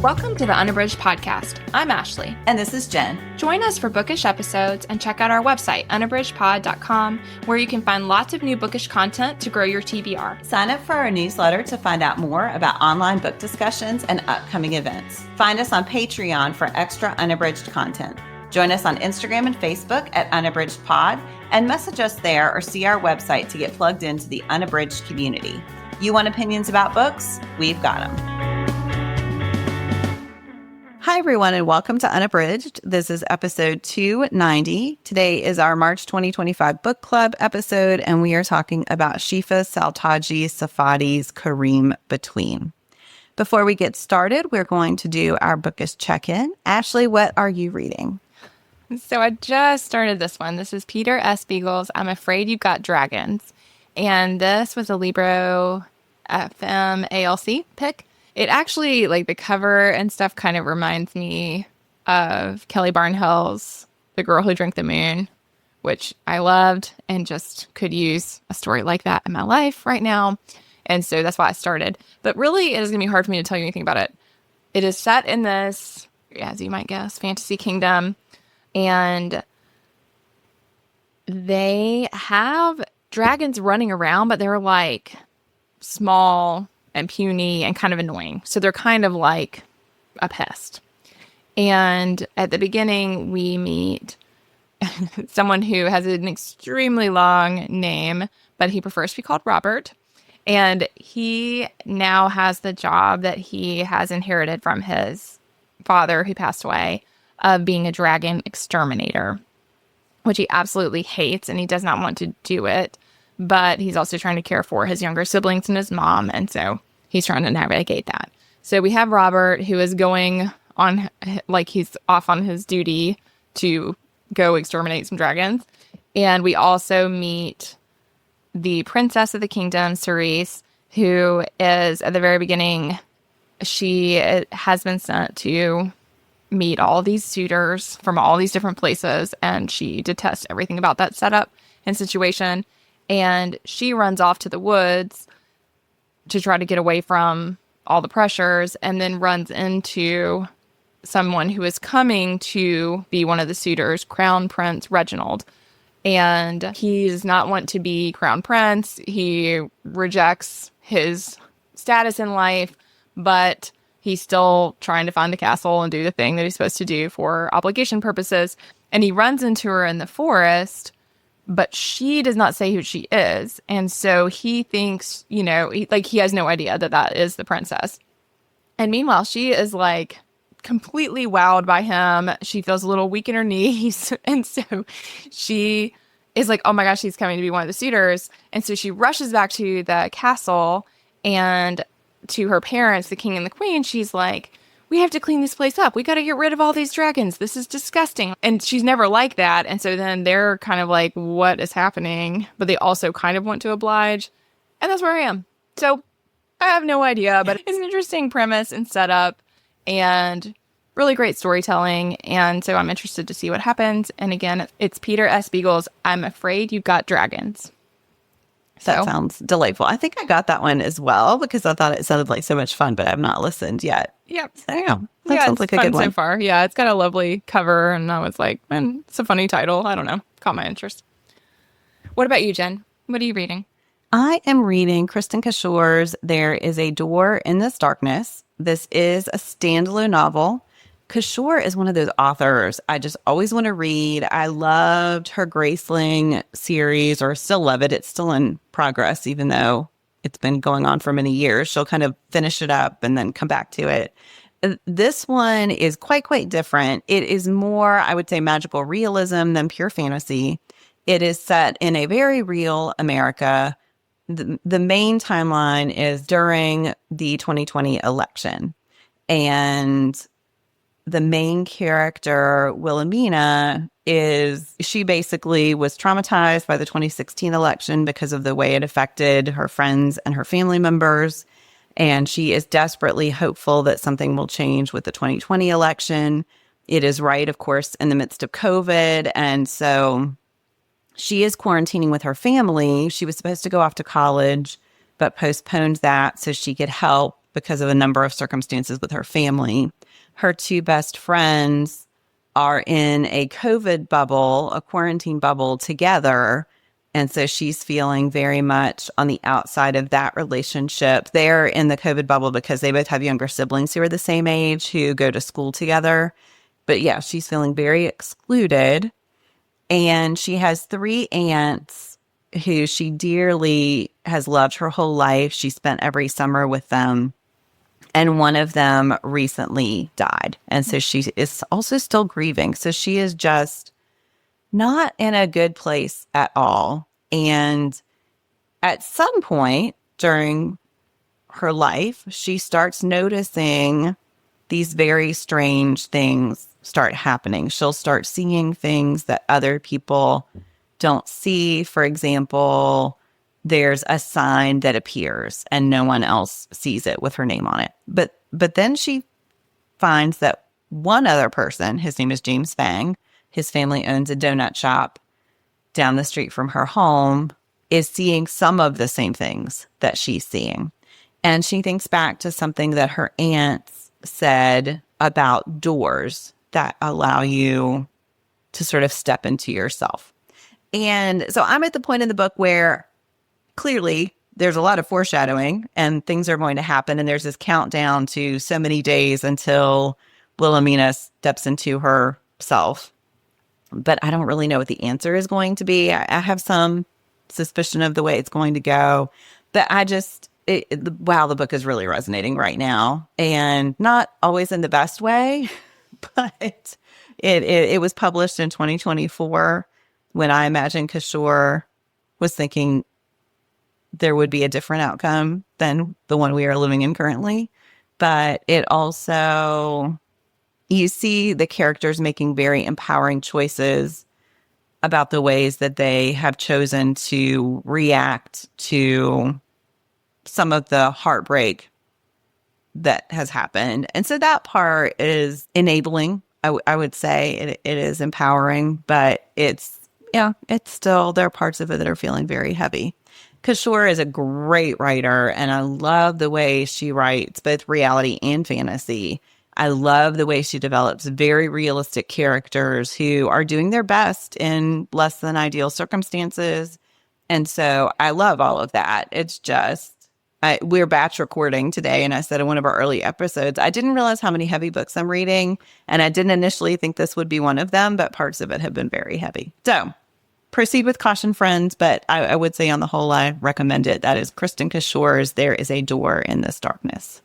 Welcome to the Unabridged podcast. I'm Ashley. And this is Jen. Join us for bookish episodes and check out our website, unabridgedpod.com, where you can find lots of new bookish content to grow your TBR. Sign up for our newsletter to find out more about online book discussions and upcoming events. Find us on Patreon for extra unabridged content. Join us on Instagram and Facebook at unabridgedpod and message us there or see our website to get plugged into the Unabridged community. You want opinions about books? We've got them. Hi, everyone, and welcome to Unabridged. This is episode 290. Today is our March 2025 book club episode, and we are talking about Shifa Saltagi Safadi's Kareem Between. Before we get started, we're going to do our bookish check-in. Ashley, what are you reading? So I just started this one. This is Peter S. Beagle's I'm Afraid You've Got Dragons. And this was a Libro FM ALC pick. It actually, like the cover and stuff, kind of reminds me of Kelly Barnhill's The Girl Who Drank the Moon, which I loved and just could use a story like that in my life right now. And so that's why I started. But really, it is going to be hard for me to tell you anything about it. It is set in this, as you might guess, fantasy kingdom. And they have dragons running around, but they're like small and puny and kind of annoying. So they're kind of like a pest. And at the beginning, we meet someone who has an extremely long name, but he prefers to be called Robert. And he now has the job that he has inherited from his father, who passed away, of being a dragon exterminator, which he absolutely hates, and he does not want to do it. But he's also trying to care for his younger siblings and his mom, and so he's trying to navigate that. So we have Robert, who is going on, like he's off on his duty to go exterminate some dragons. And we also meet the princess of the kingdom, Cerise, who is, at the very beginning, she has been sent to meet all these suitors from all these different places, and she detests everything about that setup and situation. And she runs off to the woods to try to get away from all the pressures, and then runs into someone who is coming to be one of the suitors, Crown Prince Reginald. And he does not want to be Crown Prince. He rejects his status in life, but he's still trying to find the castle and do the thing that he's supposed to do for obligation purposes. And he runs into her in the forest, but she does not say who she is. And so he thinks, he has no idea that that is the princess. And meanwhile, she is like completely wowed by him. She feels a little weak in her knees. And so she is like, oh my gosh, he's coming to be one of the suitors. And so she rushes back to the castle, and to her parents, the king and the queen, she's like, we have to clean this place up. We got to get rid of all these dragons. This is disgusting. And she's never like that. And so then they're kind of like, what is happening? But they also kind of want to oblige. And that's where I am. So I have no idea, but it's an interesting premise and setup and really great storytelling. And so I'm interested to see what happens. And again, it's Peter S. Beagle's I'm Afraid You've Got Dragons. That sounds delightful. I think I got that one as well because I thought it sounded like so much fun, but I've not listened yet. Yep. So, yeah, that sounds like a good one so far. Yeah, it's got a lovely cover, and I was like, man, it's a funny title. I don't know. Caught my interest. What about you, Jen? What are you reading? I am reading Kristen Cashore's There Is a Door in This Darkness. This is a standalone novel. Kashore is one of those authors I just always want to read. I loved her Graceling series, or still love it. It's still in progress, even though it's been going on for many years. She'll kind of finish it up and then come back to it. This one is quite different. It is more, I would say, magical realism than pure fantasy. It is set in a very real America. The main timeline is during the 2020 election. And the main character, Wilhelmina, she basically was traumatized by the 2016 election because of the way it affected her friends and her family members. And she is desperately hopeful that something will change with the 2020 election. It is right, of course, in the midst of COVID. And so she is quarantining with her family. She was supposed to go off to college, but postponed that so she could help because of a number of circumstances with her family. Her two best friends are in a COVID bubble, a quarantine bubble together. And so she's feeling very much on the outside of that relationship. They're in the COVID bubble because they both have younger siblings who are the same age who go to school together. But yeah, she's feeling very excluded. And she has three aunts who she dearly has loved her whole life. She spent every summer with them. And one of them recently died. And so she is also still grieving. So she is just not in a good place at all. And at some point during her life, she starts noticing these very strange things start happening. She'll start seeing things that other people don't see. For example, there's a sign that appears and no one else sees it with her name on it. But then she finds that one other person, his name is James Fang, his family owns a donut shop down the street from her home, is seeing some of the same things that she's seeing. And she thinks back to something that her aunts said about doors that allow you to sort of step into yourself. And so I'm at the point in the book where clearly there's a lot of foreshadowing and things are going to happen. And there's this countdown to so many days until Wilhelmina steps into herself. But I don't really know what the answer is going to be. I have some suspicion of the way it's going to go. But wow, the book is really resonating right now. And not always in the best way, but it was published in 2024 when I imagine Kishore was thinking there would be a different outcome than the one we are living in currently. But it also, you see the characters making very empowering choices about the ways that they have chosen to react to some of the heartbreak that has happened. And so that part is enabling. I would say it is empowering, but it's still, there are parts of it that are feeling very heavy. Kishore is a great writer, and I love the way she writes both reality and fantasy. I love the way she develops very realistic characters who are doing their best in less than ideal circumstances. And so I love all of that. It's just, we're batch recording today, and I said in one of our early episodes, I didn't realize how many heavy books I'm reading, and I didn't initially think this would be one of them, but parts of it have been very heavy. So proceed with caution, friends, but I would say on the whole, I recommend it. That is Kristen Kishore's There Is a Door in This Darkness.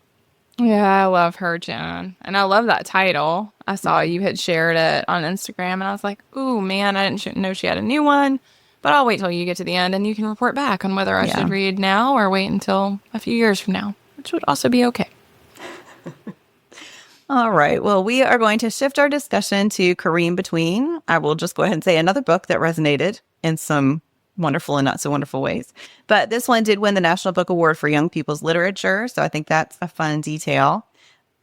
Yeah, I love her, Jen. And I love that title. I saw you had shared it on Instagram, and I was like, ooh, man, I didn't know she had a new one. But I'll wait till you get to the end, and you can report back on whether I should read now or wait until a few years from now, which would also be okay. All right. Well, we are going to shift our discussion to Kareem Between. I will just go ahead and say another book that resonated in some wonderful and not so wonderful ways. But this one did win the National Book Award for Young People's Literature, so I think that's a fun detail.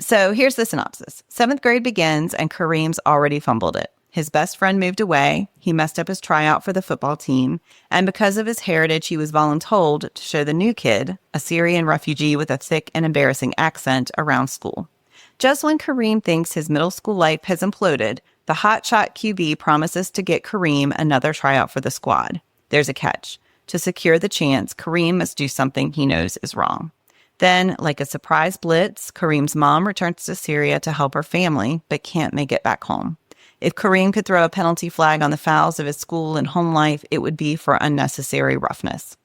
So here's the synopsis. 7th grade begins, and Kareem's already fumbled it. His best friend moved away, he messed up his tryout for the football team, and because of his heritage, he was voluntold to show the new kid, a Syrian refugee with a thick and embarrassing accent, around school. Just when Kareem thinks his middle school life has imploded, the hotshot QB promises to get Kareem another tryout for the squad. There's a catch. To secure the chance, Kareem must do something he knows is wrong. Then, like a surprise blitz, Kareem's mom returns to Syria to help her family, but can't make it back home. If Kareem could throw a penalty flag on the fouls of his school and home life, it would be for unnecessary roughness.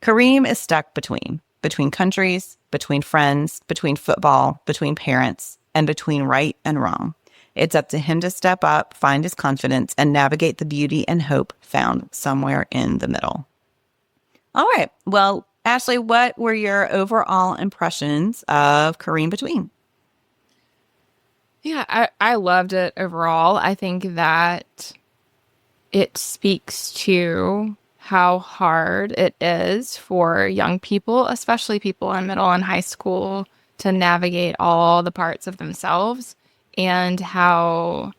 Kareem is stuck between countries, between friends, between football, between parents, and between right and wrong. It's up to him to step up, find his confidence, and navigate the beauty and hope found somewhere in the middle. All right. Well, Ashley, what were your overall impressions of Kareem Between? Yeah, I loved it overall. I think that it speaks to how hard it is for young people, especially people in middle and high school, to navigate all the parts of themselves, and how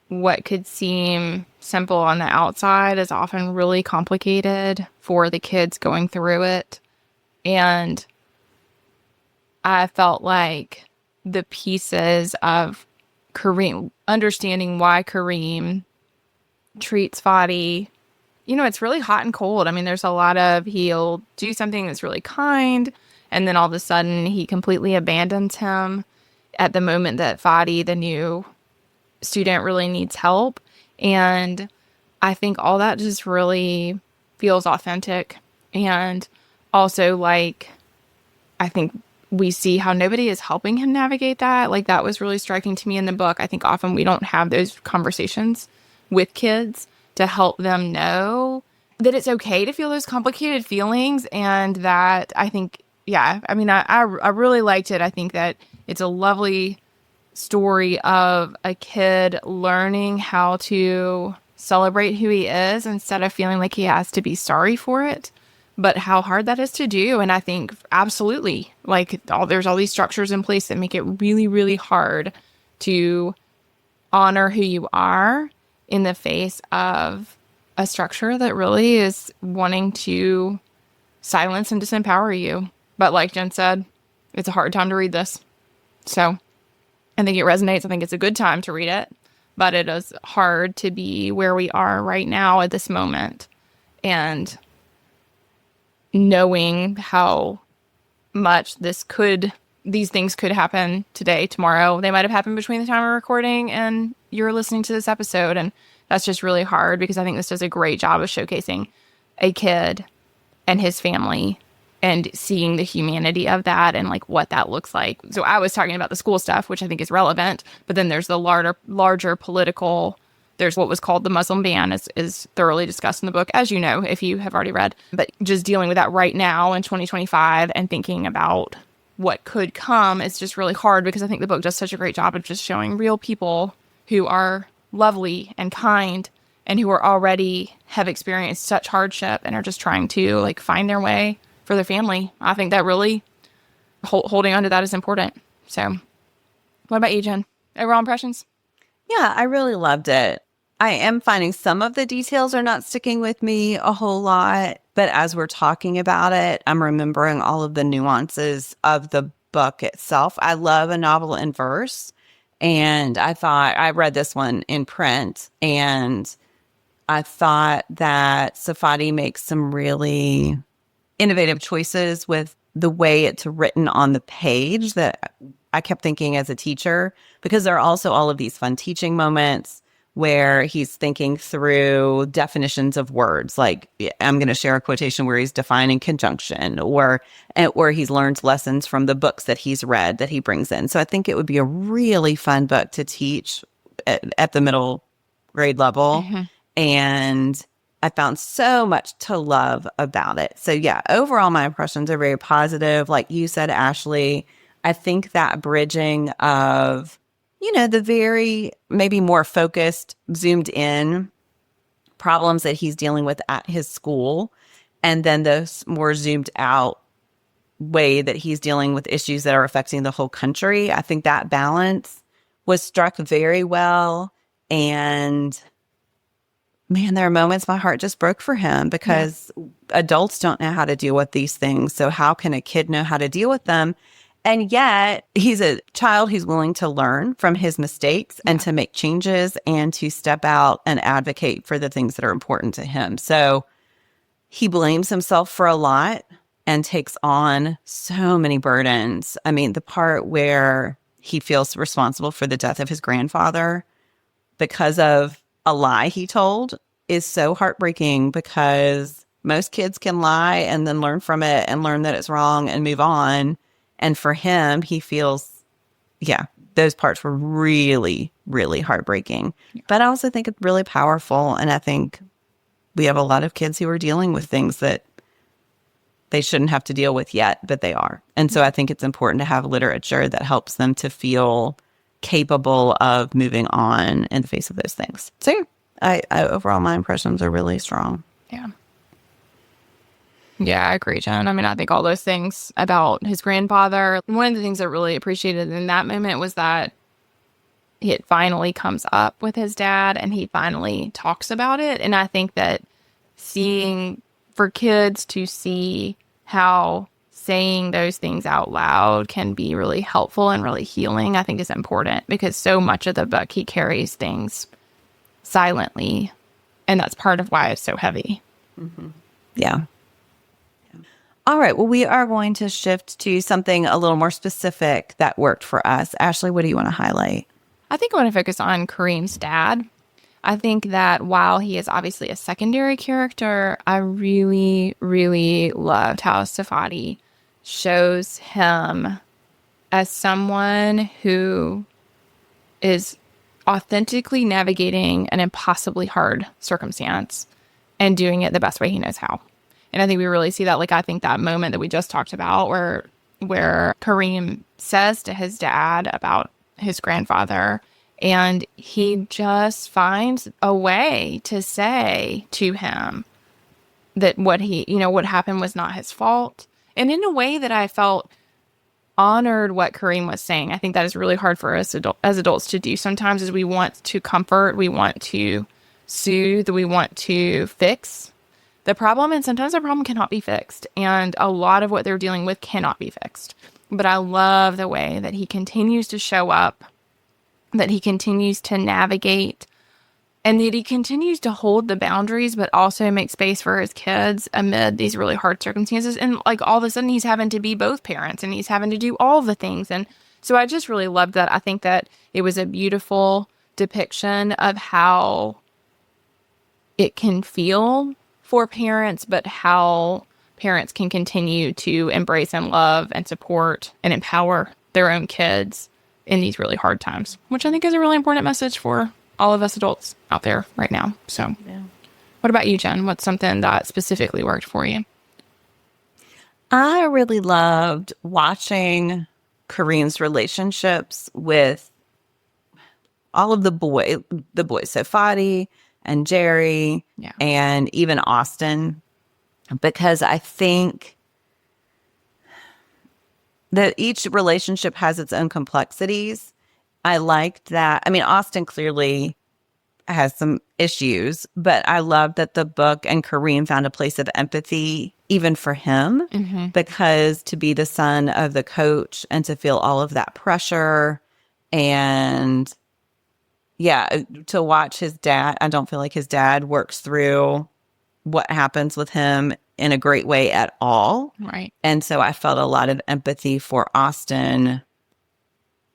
what could seem simple on the outside is often really complicated for the kids going through it. And I felt like the pieces of Kareem, understanding why Kareem treats Fadi, it's really hot and cold. I mean, there's a lot of he'll do something that's really kind, and then all of a sudden he completely abandons him at the moment that Fadi, the new student, really needs help. And I think all that just really feels authentic. And also, like, I think we see how nobody is helping him navigate that. Like, that was really striking to me in the book. I think often we don't have those conversations with kids to help them know that it's okay to feel those complicated feelings. And that I think, yeah, I mean, I really liked it. I think that it's a lovely story of a kid learning how to celebrate who he is instead of feeling like he has to be sorry for it, but how hard that is to do. And I think absolutely, like, there's all these structures in place that make it really, really hard to honor who you are in the face of a structure that really is wanting to silence and disempower you. But like Jen said, it's a hard time to read this. So I think it resonates. I think it's a good time to read it, but it is hard to be where we are right now at this moment. And knowing how much these things could happen today, tomorrow. They might have happened between the time of recording and you're listening to this episode. And that's just really hard because I think this does a great job of showcasing a kid and his family and seeing the humanity of that and like what that looks like. So I was talking about the school stuff, which I think is relevant, but then there's the larger political, there's what was called the Muslim ban is thoroughly discussed in the book, as you know, if you have already read, but just dealing with that right now in 2025 and thinking about what could come is just really hard because I think the book does such a great job of just showing real people who are lovely and kind and who are already have experienced such hardship and are just trying to like find their way for their family. I think that really holding on to that is important. So what about you, Jen? Overall impressions? Yeah, I really loved it. I am finding some of the details are not sticking with me a whole lot, but as we're talking about it, I'm remembering all of the nuances of the book itself. I love a novel in verse, and I read this one in print, and I thought that Safadi makes some really innovative choices with the way it's written on the page that I kept thinking as a teacher, because there are also all of these fun teaching moments where he's thinking through definitions of words. Like I'm going to share a quotation where he's defining conjunction or where he's learned lessons from the books that he's read that he brings in. So I think it would be a really fun book to teach at the middle grade level. Mm-hmm. And I found so much to love about it. So yeah, overall, my impressions are very positive. Like you said, Ashley, I think that bridging of, the very maybe more focused, zoomed in problems that he's dealing with at his school, and then the more zoomed out way that he's dealing with issues that are affecting the whole country. I think that balance was struck very well. And man, there are moments my heart just broke for him because adults don't know how to deal with these things. So how can a kid know how to deal with them? And yet he's a child who's willing to learn from his mistakes and to make changes and to step out and advocate for the things that are important to him. So he blames himself for a lot and takes on so many burdens. I mean, the part where he feels responsible for the death of his grandfather because of a lie he told is so heartbreaking, because most kids can lie and then learn from it and learn that it's wrong and move on. And for him, he feels, those parts were really, really heartbreaking. Yeah. But I also think it's really powerful. And I think we have a lot of kids who are dealing with things that they shouldn't have to deal with yet, but they are. And so I think it's important to have literature that helps them to feel capable of moving on in the face of those things. So I overall, my impressions are really strong. Yeah. Yeah, I agree, Jen. I mean, I think all those things about his grandfather, one of the things I really appreciated in that moment was that it finally comes up with his dad and he finally talks about it. And I think that for kids to see how saying those things out loud can be really helpful and really healing, I think is important, because so much of the book he carries things silently, and that's part of why it's so heavy. Yeah. All right. Well, we are going to shift to something a little more specific that worked for us. Ashley, what do you want to highlight? I think I want to focus on Kareem's dad. I think that while he is obviously a secondary character, I really, really loved how Safadi shows him as someone who is authentically navigating an impossibly hard circumstance and doing it the best way he knows how. And I think we really see that. Like, I think that moment that we just talked about where Kareem says to his dad about his grandfather, and he just finds a way to say to him that what happened was not his fault. And in a way that I felt honored what Kareem was saying. I think that is really hard for us as adults to do sometimes, is we want to comfort, we want to soothe, we want to fix the problem, and sometimes the problem cannot be fixed, and a lot of what they're dealing with cannot be fixed. But I love the way that he continues to show up, that he continues to navigate, and that he continues to hold the boundaries, but also make space for his kids amid these really hard circumstances. And like all of a sudden he's having to be both parents, and he's having to do all the things. And so I just really loved that. I think that it was a beautiful depiction of how it can feel for parents, but how parents can continue to embrace and love and support and empower their own kids in these really hard times, which I think is a really important message for all of us adults out there right now. So What about you, Jen? What's something that specifically worked for you? I really loved watching Kareem's relationships with all of the boys, Safadi and Jerry, and even Austin, because I think that each relationship has its own complexities. I liked that. I mean, Austin clearly has some issues, but I love that the book and Kareem found a place of empathy even for him, because to be the son of the coach and to feel all of that pressure, and to watch his dad, I don't feel like his dad works through what happens with him in a great way at all. Right. And so I felt a lot of empathy for Austin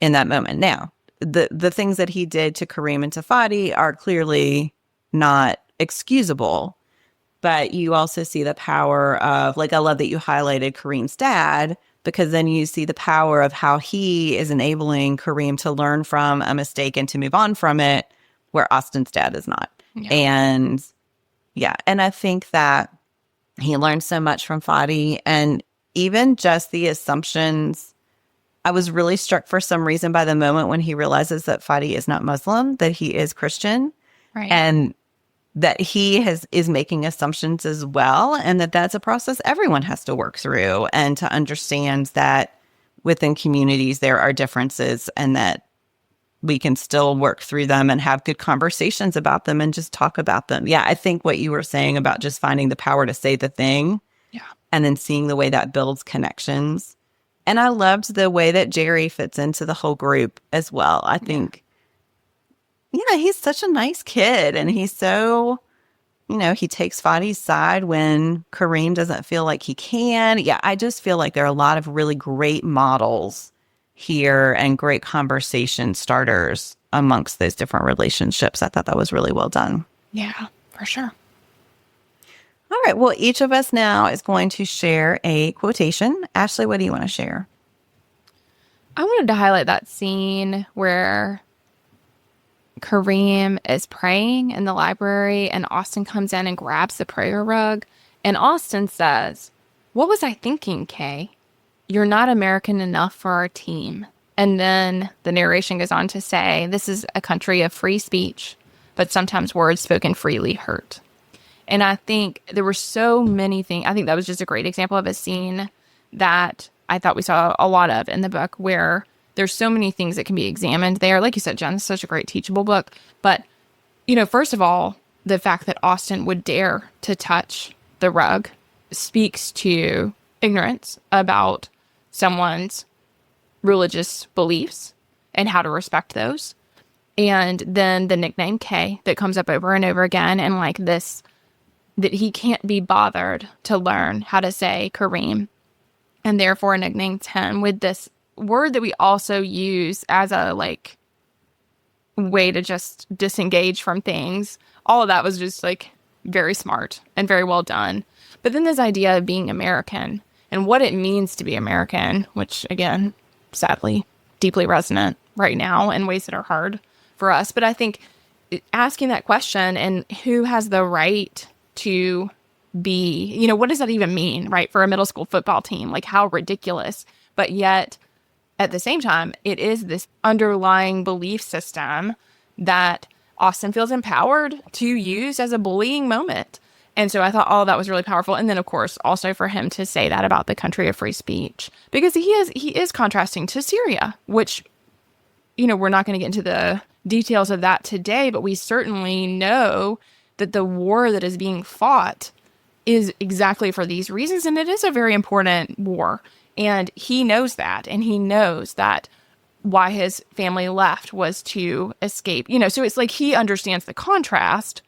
in that moment. Now, the things that he did to Kareem and Safadi are clearly not excusable, but you also see the power of, like, I love that you highlighted Kareem's dad, because then you see the power of how he is enabling Kareem to learn from a mistake and to move on from it, where Austin's dad is not. And I think that he learned so much from Fadi, and even just the assumptions. I was really struck for some reason by the moment when he realizes that Fadi is not Muslim, that he is Christian, and that he is making assumptions as well, and that's a process everyone has to work through, and to understand that within communities there are differences, and that we can still work through them and have good conversations about them and just talk about them. Yeah, I think what you were saying about just finding the power to say the thing, and then seeing the way that builds connections. And I loved the way that Jerry fits into the whole group as well. I think, he's such a nice kid, and he's so, he takes Fadi's side when Kareem doesn't feel like he can. Yeah, I just feel like there are a lot of really great models here and great conversation starters amongst those different relationships. I thought that was really well done. Yeah, for sure. All right. Well, each of us now is going to share a quotation. Ashley, what do you want to share? I wanted to highlight that scene where Kareem is praying in the library and Austin comes in and grabs the prayer rug. And Austin says, "What was I thinking, Kay? You're not American enough for our team." And then the narration goes on to say, "This is a country of free speech, but sometimes words spoken freely hurt." And I think there were so many things. I think that was just a great example of a scene that I thought we saw a lot of in the book, where there's so many things that can be examined there. Like you said, Jen, it's such a great teachable book. But, first of all, the fact that Austin would dare to touch the rug speaks to ignorance about someone's religious beliefs and how to respect those. And then the nickname K that comes up over and over again, and like this, that he can't be bothered to learn how to say Kareem, and therefore nicknames him with this word that we also use as a like way to just disengage from things. All of that was just like very smart and very well done. But then this idea of being American and what it means to be American, which again, sadly, deeply resonant right now in ways that are hard for us. But I think asking that question and who has the right to be, you know, what does that even mean, right? For a middle school football team, like how ridiculous. But yet at the same time, it is this underlying belief system that Austin feels empowered to use as a bullying moment. And so I thought all of that was really powerful. And then, of course, also for him to say that about the country of free speech, because he is contrasting to Syria, which, you know, we're not going to get into the details of that today, but we certainly know that the war that is being fought is exactly for these reasons. And it is a very important war. And he knows that. And he knows that why his family left was to escape. You know, so it's like he understands the contrast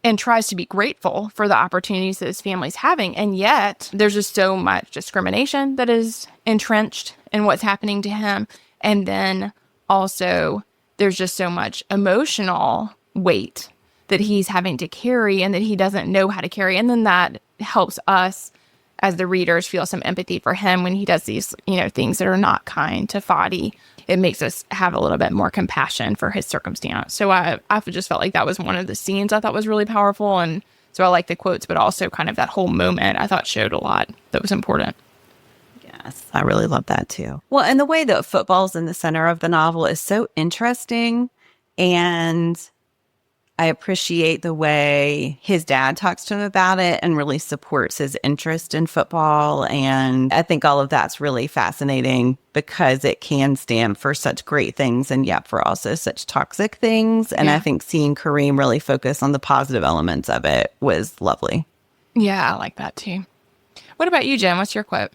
and tries to be grateful for the opportunities that his family's having. And yet there's just so much discrimination that is entrenched in what's happening to him. And then also there's just so much emotional weight that he's having to carry and that he doesn't know how to carry. And then that helps us as the readers feel some empathy for him when he does these, you know, things that are not kind to Fadi. It makes us have a little bit more compassion for his circumstance. So I just felt like that was one of the scenes I thought was really powerful. And so I like the quotes, but also kind of that whole moment I thought showed a lot that was important. Yes, I really love that too. Well, and the way that football's in the center of the novel is so interesting. And I appreciate the way his dad talks to him about it and really supports his interest in football. And I think all of that's really fascinating because it can stand for such great things and yet for also such toxic things. And I think seeing Kareem really focus on the positive elements of it was lovely. Yeah, I like that too. What about you, Jen? What's your quote?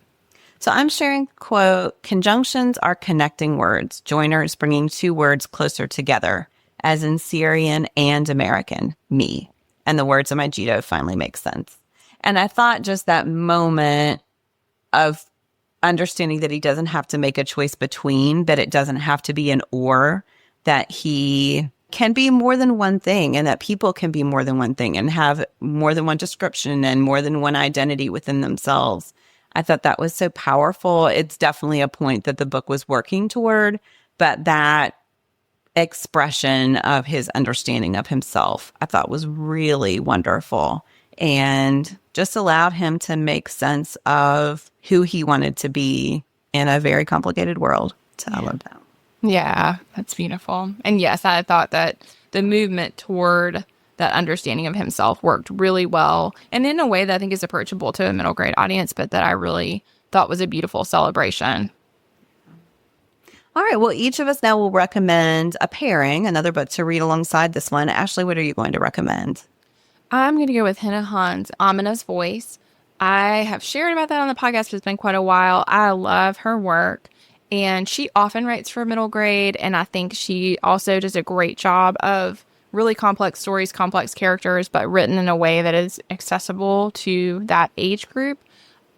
So I'm sharing, quote, "Conjunctions are connecting words, joiners bringing two words closer together, as in Syrian and American, me. And the words of my Jito finally make sense." And I thought just that moment of understanding that he doesn't have to make a choice between, that it doesn't have to be an or, that he can be more than one thing and that people can be more than one thing and have more than one description and more than one identity within themselves. I thought that was so powerful. It's definitely a point that the book was working toward, but that expression of his understanding of himself, I thought was really wonderful and just allowed him to make sense of who he wanted to be in a very complicated world. So I love that. Yeah, that's beautiful. And yes, I thought that the movement toward that understanding of himself worked really well and in a way that I think is approachable to a middle grade audience, but that I really thought was a beautiful celebration. All right. Well, each of us now will recommend a pairing, another book to read alongside this one. Ashley, what are you going to recommend? I'm going to go with Hannah Han's Amina's Voice. I have shared about that on the podcast, but it's been quite a while. I love her work, and she often writes for middle grade, and I think she also does a great job of really complex stories, complex characters, but written in a way that is accessible to that age group.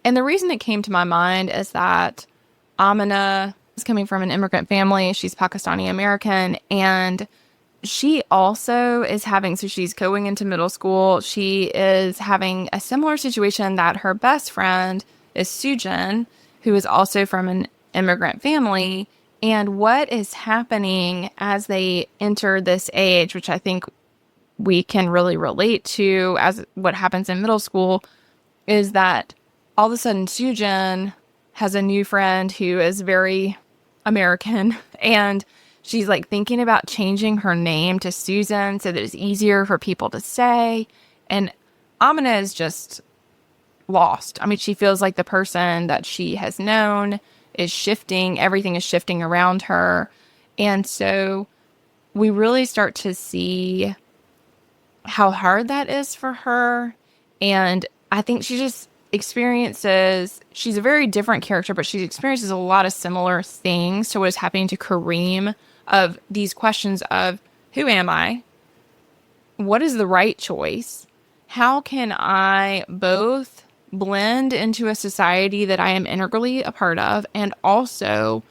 And the reason it came to my mind is that Amina is coming from an immigrant family. She's Pakistani American, and she also is having, so she's going into middle school. She is having a similar situation that her best friend is Sujin, who is also from an immigrant family. And what is happening as they enter this age, which I think we can really relate to as what happens in middle school, is that all of a sudden Sujin has a new friend who is very American, and she's like thinking about changing her name to Susan so that it's easier for people to say. And Amina is just lost. I mean, she feels like the person that she has known is shifting. Everything is shifting around her. And so we really start to see how hard that is for her. And I think she just experiences, she's a very different character, but she experiences a lot of similar things to what is happening to Kareem, of these questions of who am I? What is the right choice? How can I both blend into a society that I am integrally a part of and also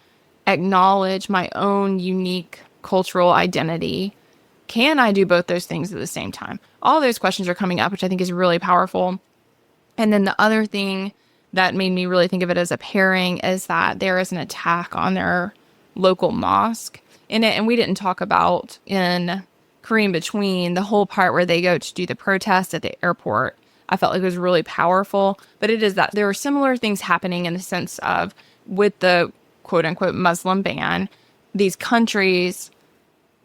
acknowledge my own unique cultural identity? Can I do both those things at the same time? All those questions are coming up, which I think is really powerful. And then the other thing that made me really think of it as a pairing is that there is an attack on their local mosque in it. And we didn't talk about in Kareem Between the whole part where they go to do the protest at the airport. I felt like it was really powerful. But it is that there are similar things happening in the sense of, with the quote unquote Muslim ban, these countries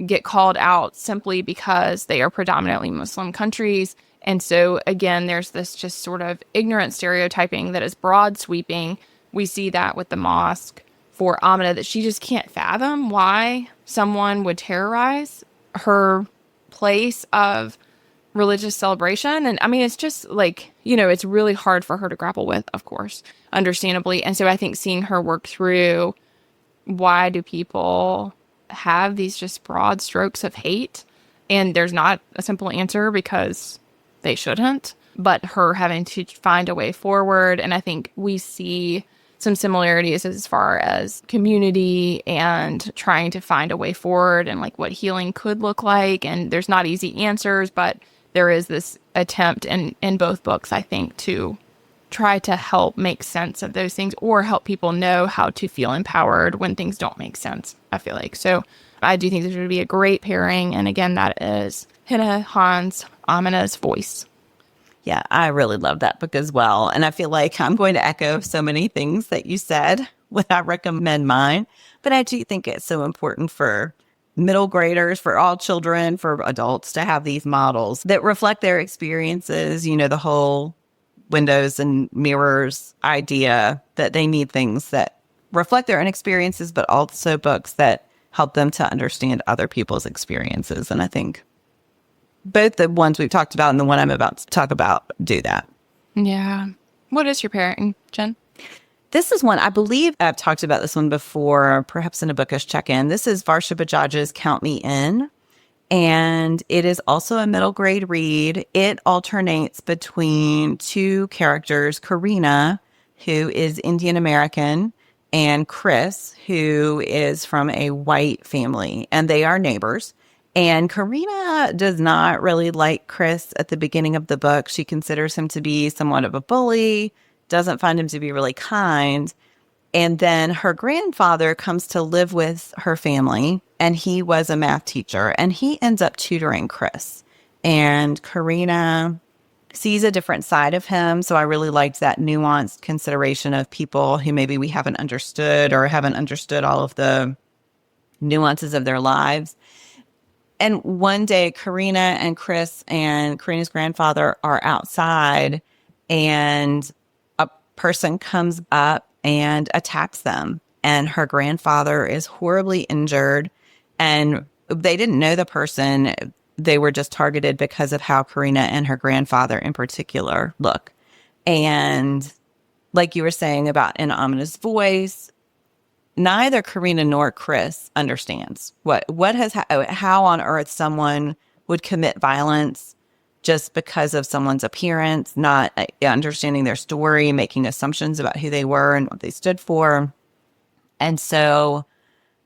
get called out simply because they are predominantly Muslim countries. And so, again, there's this just sort of ignorant stereotyping that is broad sweeping. We see that with the mosque for Amina, that she just can't fathom why someone would terrorize her place of religious celebration. And I mean, it's just like, it's really hard for her to grapple with, of course, understandably. And so I think seeing her work through, why do people have these just broad strokes of hate? And there's not a simple answer, because they shouldn't, but her having to find a way forward. And I think we see some similarities as far as community and trying to find a way forward and like what healing could look like. And there's not easy answers, but there is this attempt in both books, I think, to try to help make sense of those things, or help people know how to feel empowered when things don't make sense, I feel like. So I do think this would be a great pairing. And again, that is Hannah Hans, Amina's voice. Yeah, I really love that book as well. And I feel like I'm going to echo so many things that you said when I recommend mine. But I do think it's so important for middle graders, for all children, for adults to have these models that reflect their experiences, the whole windows and mirrors idea, that they need things that reflect their own experiences, but also books that help them to understand other people's experiences. And I think both the ones we've talked about and the one I'm about to talk about do that. Yeah. What is your pairing, Jen? This is one, I believe I've talked about this one before, perhaps in a bookish check-in. This is Varsha Bajaj's Count Me In. And it is also a middle grade read. It alternates between two characters, Karina, who is Indian American, and Chris, who is from a white family. And they are neighbors. And Karina does not really like Chris at the beginning of the book. She considers him to be somewhat of a bully, doesn't find him to be really kind. And then her grandfather comes to live with her family, and he was a math teacher, and he ends up tutoring Chris. And Karina sees a different side of him. So I really liked that nuanced consideration of people who maybe we haven't understood, or haven't understood all of the nuances of their lives. And one day, Karina and Chris and Karina's grandfather are outside, and a person comes up and attacks them. And her grandfather is horribly injured. And they didn't know the person. They were just targeted because of how Karina and her grandfather in particular look. And like you were saying about in Amina's voice, neither Karina nor Chris understands how on earth someone would commit violence just because of someone's appearance, not understanding their story, making assumptions about who they were and what they stood for. And so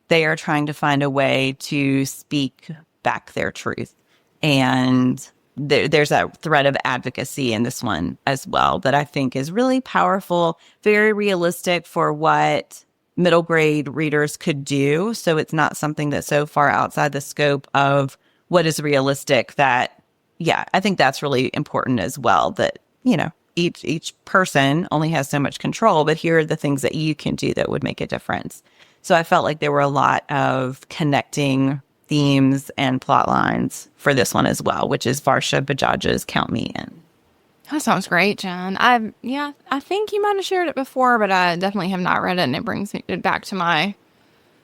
they are trying to find a way to speak back their truth. And there's that thread of advocacy in this one as well that I think is really powerful, very realistic for what middle grade readers could do. So it's not something that's so far outside the scope of what is realistic that, yeah, I think that's really important as well, that, each person only has so much control, but here are the things that you can do that would make a difference. So I felt like there were a lot of connecting themes and plot lines for this one as well, which is Varsha Bajaj's Count Me In. That sounds great, Jen. I think you might have shared it before, but I definitely have not read it, and it brings it back to my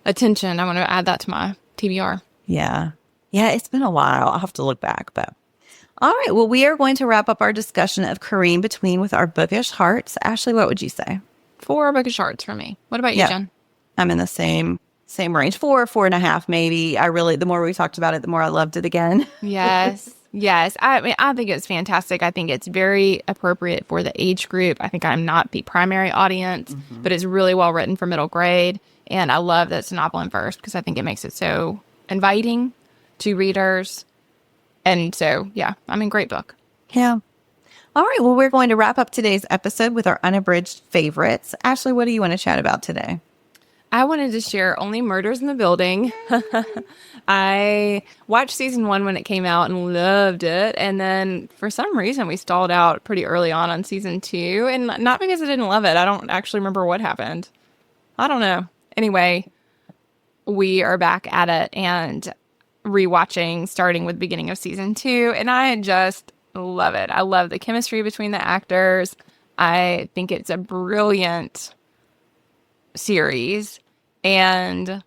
attention. I want to add that to my TBR. Yeah. Yeah, it's been a while. I'll have to look back, but All right. Well, we are going to wrap up our discussion of Kareem Between with our bookish hearts. Ashley, what would you say? 4 bookish hearts for me. What about you, Yeah, Jen? I'm in the same range. 4.5, maybe. The more we talked about it, the more I loved it again. Yes. Yes. I mean, I think it's fantastic. I think it's very appropriate for the age group. I think I'm not the primary audience, but it's really well written for middle grade. And I love that it's a novel in verse because I think it makes it so inviting to readers. And so, yeah, I mean, great book. Yeah. All right. Well, we're going to wrap up today's episode with our unabridged favorites. Ashley, what do you want to chat about today? I wanted to share Only Murders in the Building. I watched season 1 when it came out and loved it. And then for some reason, we stalled out pretty early on season 2. And not because I didn't love it. I don't actually remember what happened. I don't know. Anyway, we are back at it and rewatching, starting with the beginning of season 2. And I just love it. I love the chemistry between the actors. I think it's a brilliant series, and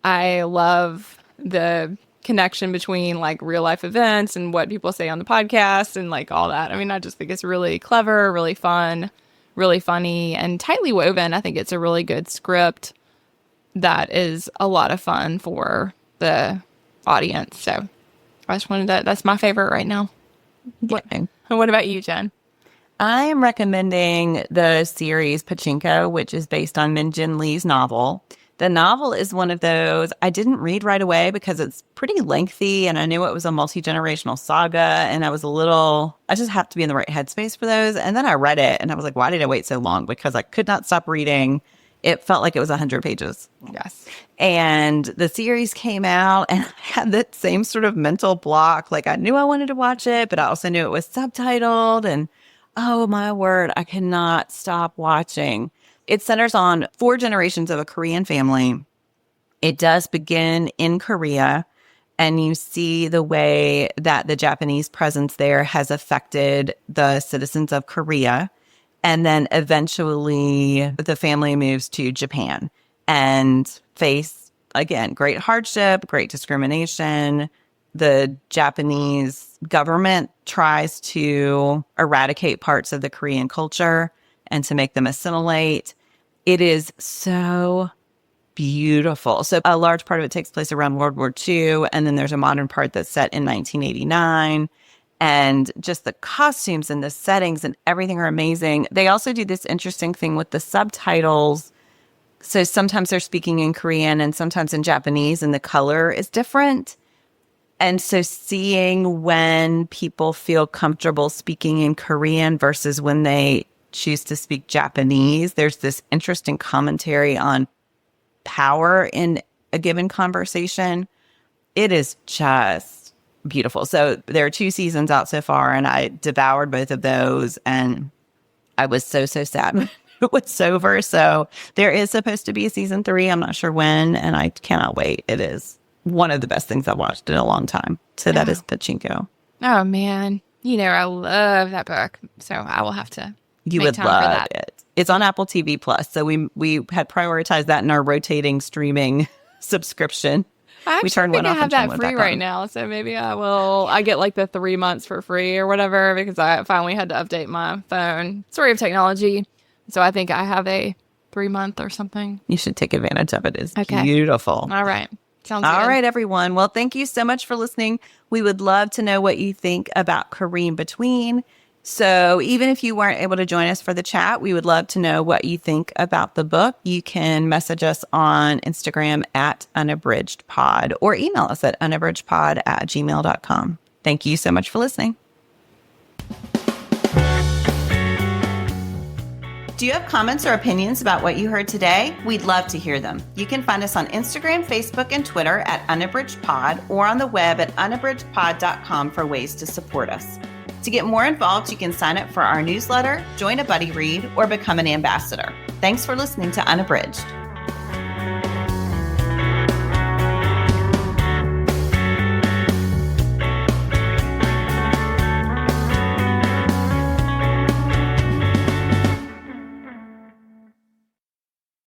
I love the connection between like real life events and what people say on the podcast and like all that. I mean, I just think it's really clever, really fun, really funny, and tightly woven. I think it's a really good script that is a lot of fun for the audience. So I just wanted that's my favorite right now. What about you, Jen? I am recommending the series Pachinko, which is based on Min Jin Lee's novel. The novel is one of those I didn't read right away because it's pretty lengthy and I knew it was a multi-generational saga and I just have to be in the right headspace for those. And then I read it and I was like, why did I wait so long? Because I could not stop reading. It felt like it was 100 pages. Yes. And the series came out and I had that same sort of mental block. Like I knew I wanted to watch it, but I also knew it was subtitled and oh my word, I cannot stop watching. It centers on 4 generations of a Korean family. It does begin in Korea, and you see the way that the Japanese presence there has affected the citizens of Korea. And then eventually the family moves to Japan and face, again, great hardship, great discrimination. The Japanese government tries to eradicate parts of the Korean culture and to make them assimilate. It is so beautiful. So a large part of it takes place around World War II. And then there's a modern part that's set in 1989. And just the costumes and the settings and everything are amazing. They also do this interesting thing with the subtitles. So sometimes they're speaking in Korean and sometimes in Japanese, and the color is different. And so seeing when people feel comfortable speaking in Korean versus when they choose to speak Japanese, there's this interesting commentary on power in a given conversation. It is just beautiful. So there are 2 seasons out so far, and I devoured both of those, and I was so sad when it was over. So there is supposed to be a season 3. I'm not sure when, and I cannot wait. It is one of the best things I've watched in a long time. So that is Pachinko. Oh, man. You know, I love that book. So I will have to would love it. It's on Apple TV Plus. So we had prioritized that in our rotating streaming subscription. We turned one off. I have that free right now. So maybe I get like the 3 months for free or whatever because I finally had to update my phone. Story of technology. So I think I have a 3-month or something. You should take advantage of it. It's beautiful. All right. Sounds good. All right, everyone. Well, thank you so much for listening. We would love to know what you think about Kareem Between. So even if you weren't able to join us for the chat, we would love to know what you think about the book. You can message us on Instagram at unabridgedpod or email us at unabridgedpod@gmail.com. Thank you so much for listening. Do you have comments or opinions about what you heard today? We'd love to hear them. You can find us on Instagram, Facebook, and Twitter at unabridgedpod or on the web at unabridgedpod.com for ways to support us. To get more involved, you can sign up for our newsletter, join a buddy read, or become an ambassador. Thanks for listening to Unabridged.